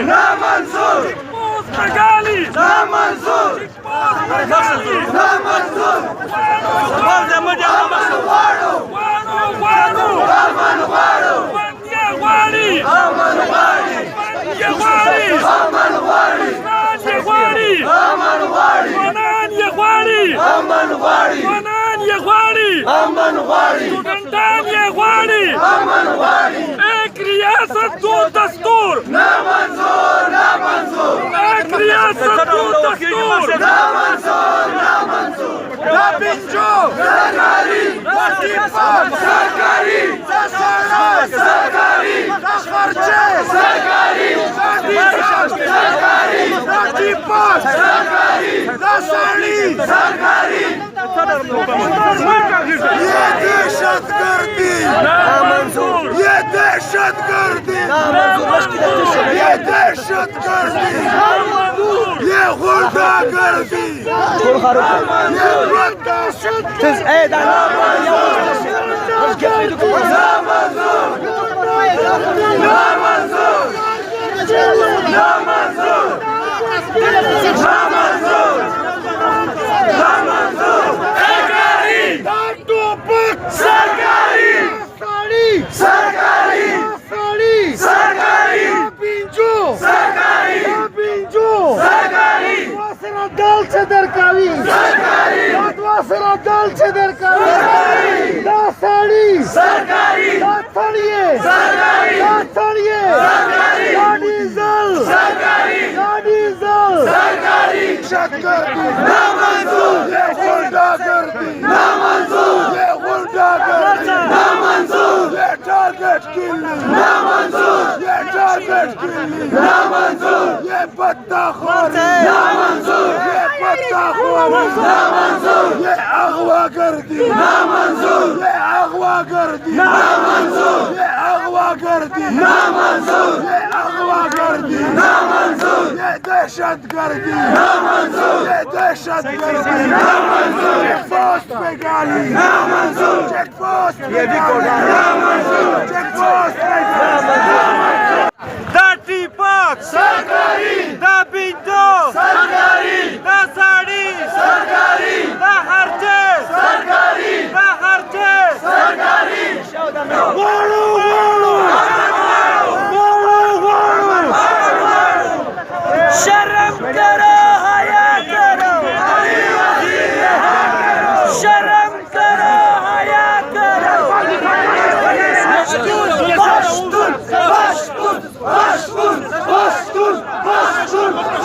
لا منصور مقالي لا منصور مقالي لا منصور وانو وانو أمن غارو يا غالي أمن غاري يا غالي أمن غاري يا غالي أمن غاري ونان يا غالي أمن غاري ونان يا غالي أمن غاري سلطان يا غالي أمن غاري एक रियासत दो दस्तूर لا منصور لا منصور एक रियासत दो दस्तूर لا منصور لا منصور لا بنجو سركاري وظيفة سركاري سركاري خرجة سركاري سركاري وظيفة سركاري سركاري سركاري ये दहशत गर्दी ये दहशत गर्दी ये दहशत गर्दी ये गुंडा गर्दी ये दहशत सरकारी सरकारी सरकारी पिंजो सरकारी पिंजो सरकारी वासना दल से दरकारी सरकारी वासना दल से दरकारी दासाड़ी सरकारी दाथड़िए सरकारी दाथड़िए सरकारी डीजल सरकारी डीजल सरकारी शक्करदी ना मंजूर ये गुंडा गर्दी ना मंजूर ये गुंडा गर्दी ना मंजूर ये टारगेट किलिंग ना मंजूर ये टारगेट किलिंग ना मंजूर ये पत्ता खोरी ना मंजूर ये पत्ता खोरी ना मंजूर ये अगवा गर्दी ना मंजूर ये अगवा गर्दी ना मंजूर ये अगवा गर्दी ना मंजूर ये अगवा गर्दी ना मंजूर ये दहशत गर्दी ना मंजूर ये दहशत गर्दी ना मंजूर चेक पोस्ट पे गाली ना मंजूर चेक पोस्ट पे गाली ना मंजूर चेक पोस्ट पे गाली Da Tipak सरकारी Da Pinto सरकारी Da Sadi सरकारी Da Harche सरकारी Da Harche सरकारी Waru Waru शर्म करो हया करो शर्म करो हया करो Baştur, baştur, baştur, baştur, baştur.